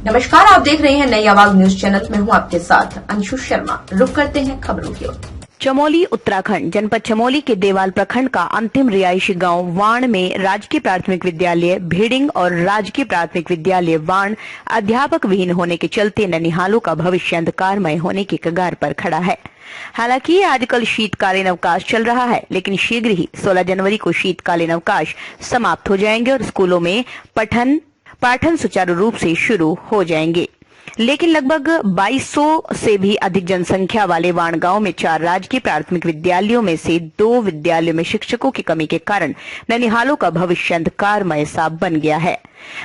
नमस्कार, आप देख रहे हैं नई आवाज न्यूज चैनल में। हूं आपके साथ अंशु शर्मा। रुक करते हैं खबरों की ओर। चमोली उत्तराखंड जनपद चमोली के देवाल प्रखंड का अंतिम रिहायशी गांव वाण में राजकीय प्राथमिक विद्यालय भेडिंग और राजकीय प्राथमिक विद्यालय वाण अध्यापक विहीन होने के चलते ननिहालों का भविष्य अंधकारमय होने की कगार पर खड़ा है। हालांकि आजकल शीतकालीन अवकाश चल रहा है, लेकिन शीघ्र ही 16 जनवरी को शीतकालीन अवकाश समाप्त हो जाएंगे और स्कूलों में पाठन सुचारू रूप से शुरू हो जाएंगे। लेकिन लगभग 2200 से भी अधिक जनसंख्या वाले वाण गांव में 4 राजकीय प्राथमिक विद्यालयों में से 2 विद्यालयों में शिक्षकों की कमी के कारण ननिहालों का भविष्य अंधकारमय सा बन गया है।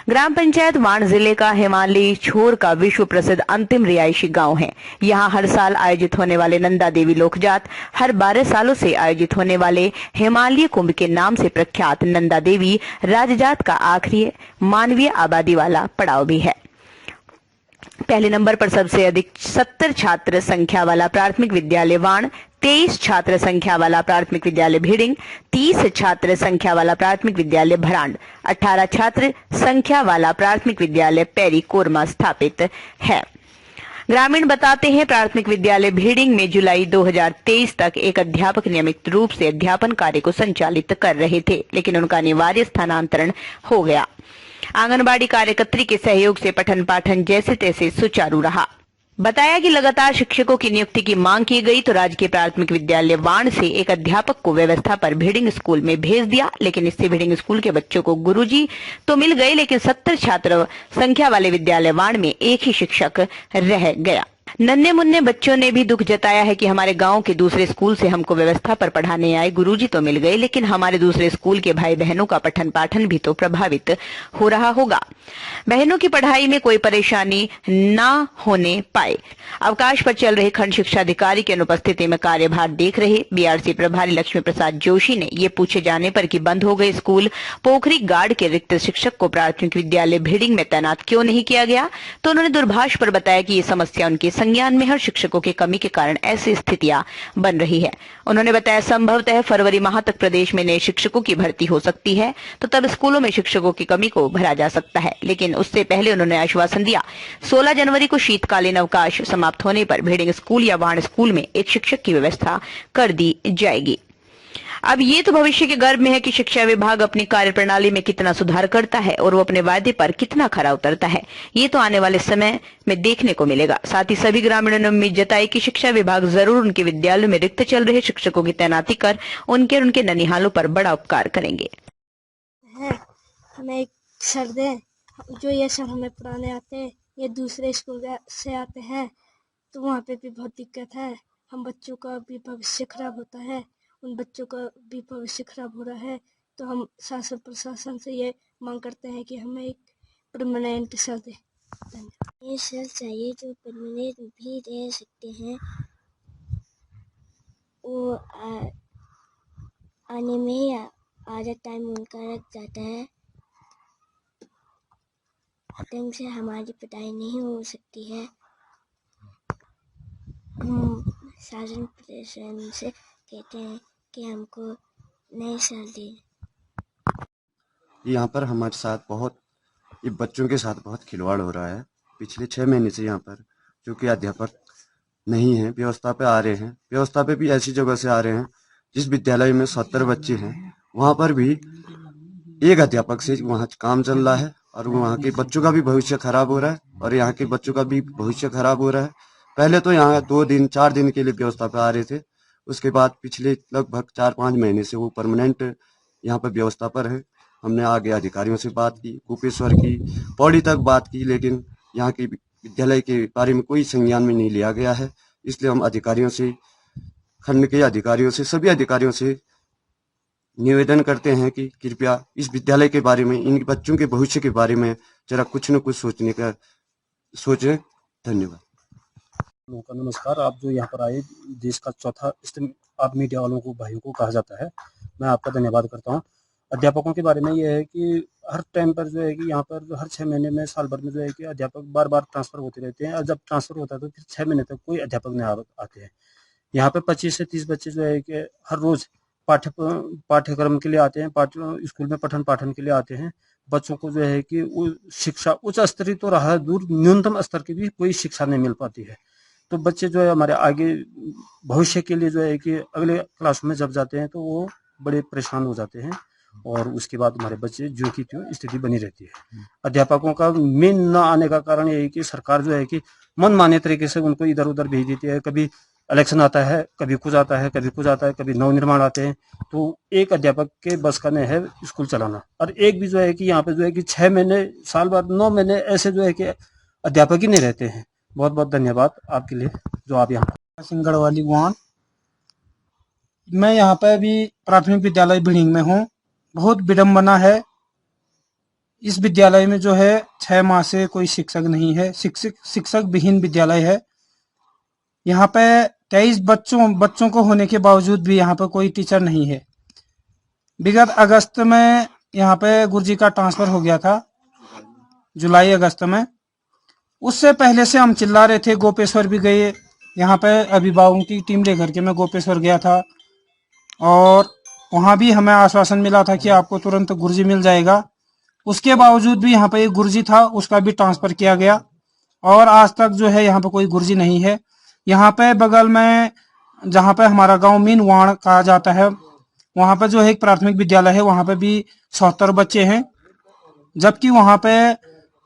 ग्राम पंचायत वाण जिले का हिमालयी छोर का विश्व प्रसिद्ध अंतिम रिहायशी गांव है। यहाँ हर साल आयोजित होने वाले नंदा देवी लोकजात, हर 12 सालों से आयोजित होने वाले हिमालय कुंभ के नाम से प्रख्यात नंदा देवी राजजात का आखिरी मानवीय आबादी वाला पड़ाव भी है। पहले नंबर पर सबसे अधिक 70 छात्र संख्या वाला प्राथमिक विद्यालय वाण, 23 छात्र संख्या वाला प्राथमिक विद्यालय भेडिंग, 30 छात्र संख्या वाला प्राथमिक विद्यालय भरांड, 18 छात्र संख्या वाला प्राथमिक विद्यालय पैरी कोरमा स्थापित है। ग्रामीण बताते हैं, प्राथमिक विद्यालय भेडिंग में जुलाई 2023 तक एक अध्यापक नियमित रूप से अध्यापन कार्य को संचालित कर रहे थे, लेकिन उनका अनिवार्य स्थानांतरण हो गया। आंगनबाड़ी कार्यकर्त्री के सहयोग से पठन पाठन जैसे तैसे सुचारू रहा। बताया कि लगातार शिक्षकों की नियुक्ति की मांग की गई तो राजकीय प्राथमिक विद्यालय वाण से एक अध्यापक को व्यवस्था पर भेडिंग स्कूल में भेज दिया, लेकिन इससे भेडिंग स्कूल के बच्चों को गुरुजी तो मिल गए, लेकिन 70 छात्र संख्या वाले विद्यालय वाण में एक ही शिक्षक रह गया। नन्हे मुन्ने बच्चों ने भी दुख जताया है कि हमारे गांव के दूसरे स्कूल से हमको व्यवस्था पर पढ़ाने आए गुरुजी तो मिल गए, लेकिन हमारे दूसरे स्कूल के भाई बहनों का पठन पाठन भी तो प्रभावित हो रहा होगा। बहनों की पढ़ाई में कोई परेशानी ना होने पाए। अवकाश पर चल रहे खंड शिक्षा अधिकारी की अनुपस्थिति में कार्यभार देख रहे बीआरसी प्रभारी लक्ष्मी प्रसाद जोशी ने ये पूछे जाने पर कि बंद हो गए स्कूल पोखरी गार्ड के रिक्त शिक्षक को प्राथमिक विद्यालय भेडिंग में तैनात क्यों नहीं किया गया, तो उन्होंने दूरभाष पर बताया कि ये समस्या उनके संज्ञान में हर शिक्षकों की कमी के कारण ऐसी स्थितियां बन रही है। उन्होंने बताया संभवतः फरवरी माह तक प्रदेश में नए शिक्षकों की भर्ती हो सकती है, तो तब स्कूलों में शिक्षकों की कमी को भरा जा सकता है। लेकिन उससे पहले उन्होंने आश्वासन दिया 16 जनवरी को शीतकालीन अवकाश समाप्त होने पर भेडिंग स्कूल या वाण स्कूल में एक शिक्षक की व्यवस्था कर दी जाएगी। अब ये तो भविष्य के गर्भ में है कि शिक्षा विभाग अपनी कार्यप्रणाली में कितना सुधार करता है और वो अपने वायदे पर कितना खरा उतरता है, ये तो आने वाले समय में देखने को मिलेगा। साथ ही सभी ग्रामीणों ने उम्मीद जताई कि शिक्षा विभाग जरूर उनके विद्यालयों में रिक्त चल रहे शिक्षकों की तैनाती कर उनके और उनके ननिहालों पर बड़ा उपकार करेंगे। हमें एक सर दे, जो ये सर हमें पढ़ाने आते हैं, ये दूसरे स्कूल से आते हैं, तो वहाँ पे भी बहुत दिक्कत है। हम बच्चों का भी भविष्य खराब होता है, उन बच्चों का भी भविष्य खराब हो रहा है। तो हम शासन प्रशासन से ये मांग करते हैं कि हमें एक परमानेंट सर दे। ये सर चाहिए जो परमानेंट भी रह सकते हैं। वो आने में आधा टाइम उनका लग जाता है, ढंग से हमारी पढ़ाई नहीं हो सकती है। हम शासन प्रशासन से कहते हैं कि हमको नए साल दे। यहाँ पर हमारे साथ ये बच्चों के साथ बहुत खिलवाड़ हो रहा है। पिछले 6 महीने से यहाँ पर जो कि अध्यापक नहीं है, व्यवस्था पे आ रहे हैं। व्यवस्था पे भी ऐसी जगह से आ रहे हैं जिस विद्यालय में 70 बच्चे हैं, वहाँ पर भी एक अध्यापक से वहाँ काम चल रहा है और वहाँ के बच्चों का भी भविष्य खराब हो रहा है और यहाँ के बच्चों का भी भविष्य खराब हो रहा है। पहले तो यहाँ 2 दिन 4 दिन के लिए व्यवस्था पे आ रहे थे, उसके बाद पिछले लगभग 4-5 महीने से वो परमानेंट यहाँ पर व्यवस्था पर है। हमने आगे अधिकारियों से बात की, कुपेश्वर की, पौड़ी तक बात की, लेकिन यहाँ के विद्यालय के बारे में कोई संज्ञान में नहीं लिया गया है। इसलिए हम अधिकारियों से, खंड के अधिकारियों से, सभी अधिकारियों से निवेदन करते हैं कि कृपया इस विद्यालय के बारे में, इन बच्चों के भविष्य के बारे में जरा कुछ न कुछ सोचें। धन्यवाद। लोगों का नमस्कार। आप जो यहाँ पर आए, देश का चौथा स्तंभ आप मीडिया वालों को, भाइयों को कहा जाता है, मैं आपका धन्यवाद करता हूँ। अध्यापकों के बारे में यह है कि हर टाइम पर जो है कि यहाँ पर हर 6 महीने में, साल भर में जो है कि अध्यापक बार बार ट्रांसफर होते रहते हैं और जब ट्रांसफर होता है तो फिर 6 महीने तक कोई अध्यापक नहीं आते हैं। यहाँ पे 25 से 30 बच्चे जो है कि हर रोज पाठ्यक्रम के लिए आते हैं, स्कूल में पठन पाठन के लिए आते हैं, बच्चों को जो है कि वो शिक्षा उच्च स्तरीय तो रहा दूर, न्यूनतम स्तर की भी कोई शिक्षा नहीं मिल पाती है। तो बच्चे जो है हमारे आगे भविष्य के लिए जो है कि अगले क्लास में जब जाते हैं तो वो बड़े परेशान हो जाते हैं और उसके बाद हमारे बच्चे जो की त्यों स्थिति बनी रहती है। अध्यापकों का मेन न आने का कारण यही कि सरकार जो है कि मनमाने तरीके से उनको इधर उधर भेज देती है। कभी इलेक्शन आता है, कभी कुछ आता है, कभी कुछ आता है, कभी नवनिर्माण आते हैं। तो एक अध्यापक के बस का नहीं है स्कूल चलाना। और एक भी जो है कि यहाँ पे जो है कि 6 महीने, साल बाद 9 महीने ऐसे जो है कि अध्यापक ही नहीं रहते हैं। बहुत बहुत धन्यवाद आपके लिए जो आप यहाँ सिंगड़वाली वाण। मैं यहाँ पे अभी प्राथमिक विद्यालय भिड़िंग में हूँ। बहुत विडम्बना है, इस विद्यालय में जो है 6 माह से कोई शिक्षक नहीं है, शिक्षक विहीन विद्यालय है। यहाँ पे 23 बच्चों को होने के बावजूद भी यहाँ पे कोई टीचर नहीं है। विगत अगस्त में यहाँ पे गुरुजी का ट्रांसफर हो गया था, जुलाई अगस्त में। उससे पहले से हम चिल्ला रहे थे, गोपेश्वर भी गए, यहाँ पे अभिभावकों की टीम लेकर के मैं गोपेश्वर गया था और वहाँ भी हमें आश्वासन मिला था कि आपको तुरंत गुरुजी मिल जाएगा। उसके बावजूद भी यहाँ पे एक गुरुजी था, उसका भी ट्रांसफर किया गया और आज तक जो है यहाँ पे कोई गुरुजी नहीं है। यहाँ पे बगल में जहाँ पे हमारा गांव मीन वाण कहा जाता है, वहाँ पे जो है एक प्राथमिक विद्यालय है, वहाँ पे भी 77 बच्चे हैं। जबकि वहाँ पे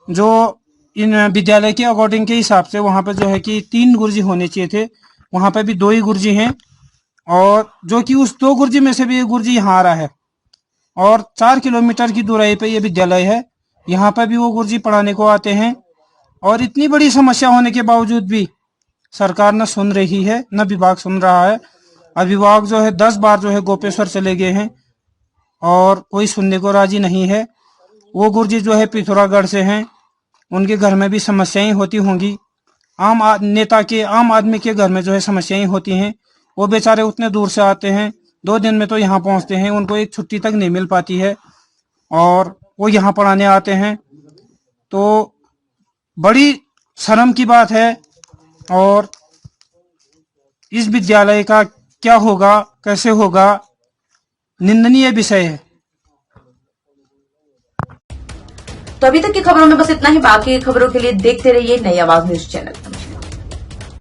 जो इन विद्यालय के अकॉर्डिंग के हिसाब से वहाँ पे जो है कि 3 गुरुजी होने चाहिए थे, वहाँ पे भी 2 ही गुरुजी हैं और जो कि उस 2 गुरुजी में से भी एक गुरुजी यहाँ आ रहा है और 4 किलोमीटर की दूरी पे ये विद्यालय है। यहाँ पे भी वो गुरुजी पढ़ाने को आते हैं और इतनी बड़ी समस्या होने के बावजूद भी सरकार न सुन रही है, न विभाग सुन रहा है। अभिभावक जो है 10 बार जो है गोपेश्वर चले गए हैं और कोई सुनने को राजी नहीं है। वो गुरुजी जो है पिथौरागढ़ से हैं, उनके घर में भी समस्याएं होती होंगी। आम आदमी के घर में जो है समस्याएं होती हैं। वो बेचारे उतने दूर से आते हैं, 2 दिन में तो यहाँ पहुँचते हैं, उनको एक छुट्टी तक नहीं मिल पाती है और वो यहाँ पढ़ाने आते हैं। तो बड़ी शर्म की बात है और इस विद्यालय का क्या होगा, कैसे होगा, निंदनीय विषय है। तो अभी तक की खबरों में बस इतना ही। बाकी खबरों के लिए देखते रहिए नई आवाज न्यूज चैनल।